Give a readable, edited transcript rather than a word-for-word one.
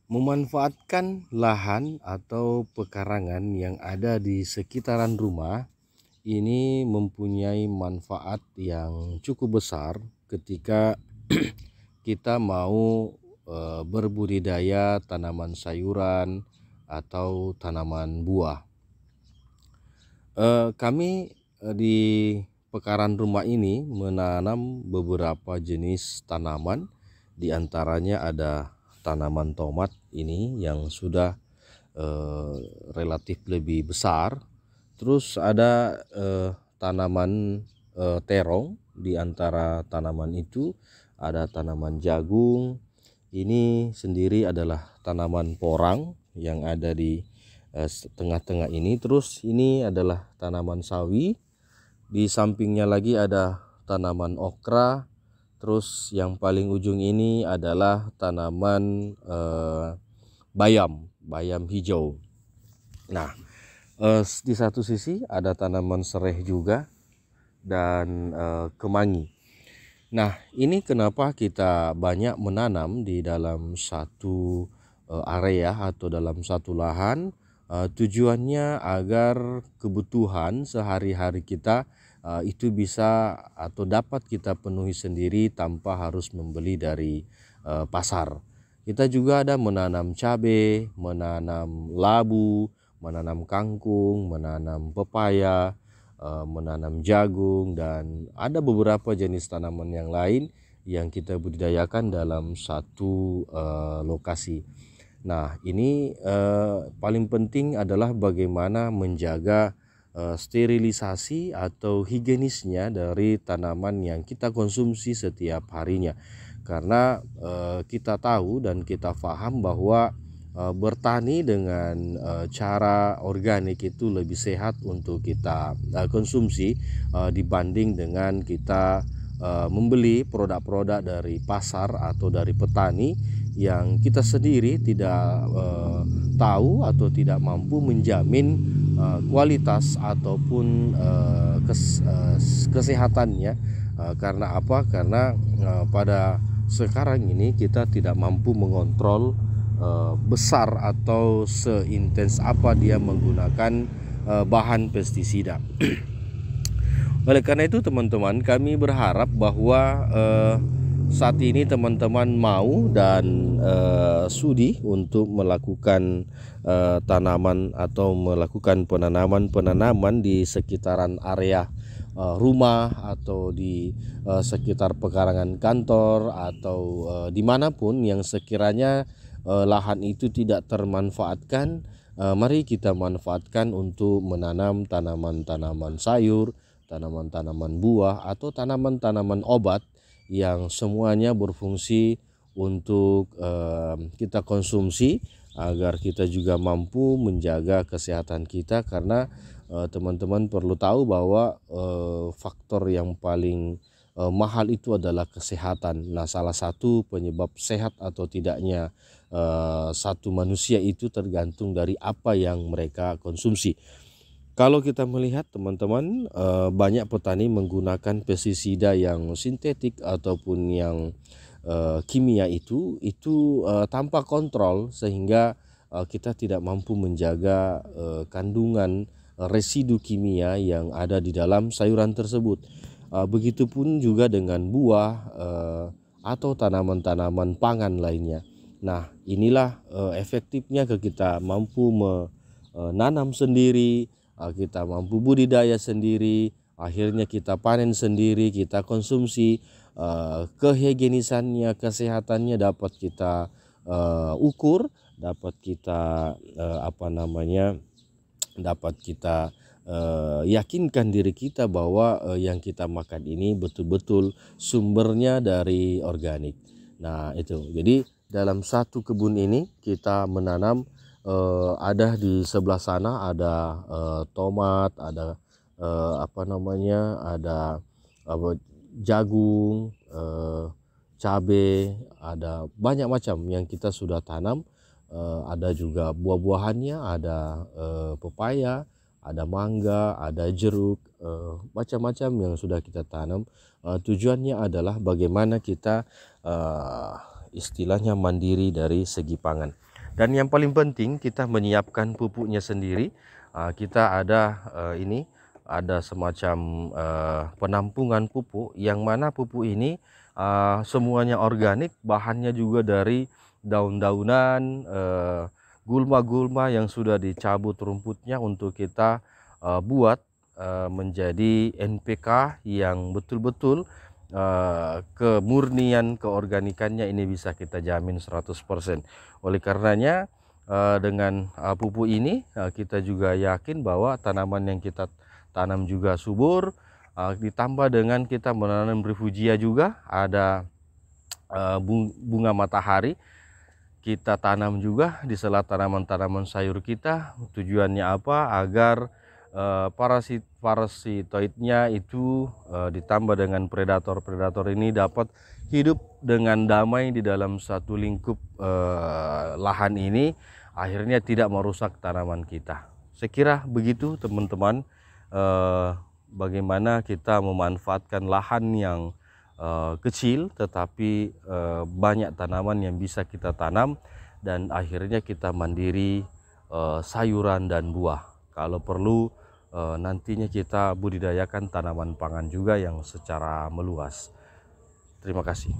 Memanfaatkan lahan atau pekarangan yang ada di sekitaran rumah ini mempunyai manfaat yang cukup besar ketika kita mau berbudidaya tanaman sayuran atau tanaman buah. Kami di pekarangan rumah ini menanam beberapa jenis tanaman, diantaranya ada tanaman tomat ini yang sudah relatif lebih besar. Terus ada tanaman terong. Di antara tanaman itu ada tanaman jagung. Ini sendiri adalah tanaman porang yang ada di tengah-tengah ini. Terus ini adalah tanaman sawi. Di sampingnya lagi ada tanaman okra. Terus yang paling ujung ini adalah tanaman bayam hijau. Nah, di satu sisi ada tanaman sereh juga dan kemangi. Nah, ini kenapa kita banyak menanam di dalam satu area atau dalam satu lahan. Tujuannya agar kebutuhan sehari-hari kita itu bisa atau dapat kita penuhi sendiri tanpa harus membeli dari pasar. Kita juga ada menanam cabai, menanam labu, menanam kangkung, menanam pepaya, menanam jagung, dan ada beberapa jenis tanaman yang lain yang kita budidayakan dalam satu lokasi. Nah, ini paling penting adalah bagaimana menjaga sterilisasi atau higienisnya dari tanaman yang kita konsumsi setiap harinya. Karena kita tahu dan kita paham bahwa bertani dengan cara organik itu lebih sehat untuk kita konsumsi dibanding dengan kita membeli produk-produk dari pasar atau dari petani yang kita sendiri tidak tahu atau tidak mampu menjamin kualitas ataupun kesehatannya. Karena apa? Karena pada sekarang ini kita tidak mampu mengontrol besar atau seintens apa dia menggunakan bahan pestisida. Oleh karena itu teman-teman, kami berharap bahwa saat ini teman-teman mau dan sudi untuk melakukan tanaman atau melakukan penanaman di sekitaran area rumah atau di sekitar pekarangan kantor atau dimanapun yang sekiranya lahan itu tidak termanfaatkan. Mari kita manfaatkan untuk menanam tanaman-tanaman sayur, tanaman-tanaman buah, atau tanaman-tanaman obat yang semuanya berfungsi untuk kita konsumsi agar kita juga mampu menjaga kesehatan kita. Karena teman-teman perlu tahu bahwa faktor yang paling mahal itu adalah kesehatan. Nah, salah satu penyebab sehat atau tidaknya satu manusia itu tergantung dari apa yang mereka konsumsi. Kalau kita melihat teman-teman, banyak petani menggunakan pestisida yang sintetik ataupun yang kimia itu tanpa kontrol, sehingga kita tidak mampu menjaga kandungan residu kimia yang ada di dalam sayuran tersebut. Begitupun juga dengan buah atau tanaman-tanaman pangan lainnya. Nah, inilah efektifnya kita mampu menanam sendiri, kita mampu budidaya sendiri, akhirnya kita panen sendiri, kita konsumsi. Kehigienisannya, kesehatannya dapat kita ukur, dapat kita dapat kita yakinkan diri kita bahwa yang kita makan ini betul-betul sumbernya dari organik. Nah, itu. Jadi dalam satu kebun ini kita menanam, ada di sebelah sana ada tomat, ada ada jagung, cabai, ada banyak macam yang kita sudah tanam. Ada juga buah-buahannya, ada pepaya, ada mangga, ada jeruk, macam-macam yang sudah kita tanam. Tujuannya adalah bagaimana kita istilahnya mandiri dari segi pangan. Dan yang paling penting kita menyiapkan pupuknya sendiri. Kita ada ini ada semacam penampungan pupuk, yang mana pupuk ini semuanya organik, bahannya juga dari daun-daunan, gulma-gulma yang sudah dicabut rumputnya untuk kita buat menjadi NPK yang betul-betul kemurnian keorganikannya ini bisa kita jamin 100%. Oleh karenanya dengan pupuk ini kita juga yakin bahwa tanaman yang kita tanam juga subur, ditambah dengan kita menanam refugia juga, ada bunga matahari kita tanam juga di sela tanaman-tanaman sayur kita. Tujuannya apa? Agar parasitoidnya itu ditambah dengan predator-predator ini dapat hidup dengan damai di dalam satu lingkup lahan ini, akhirnya tidak merusak tanaman kita. Saya kira begitu teman-teman, bagaimana kita memanfaatkan lahan yang kecil tetapi banyak tanaman yang bisa kita tanam, dan akhirnya kita mandiri sayuran dan buah. Kalau perlu nantinya kita budidayakan tanaman pangan juga yang secara meluas. Terima kasih.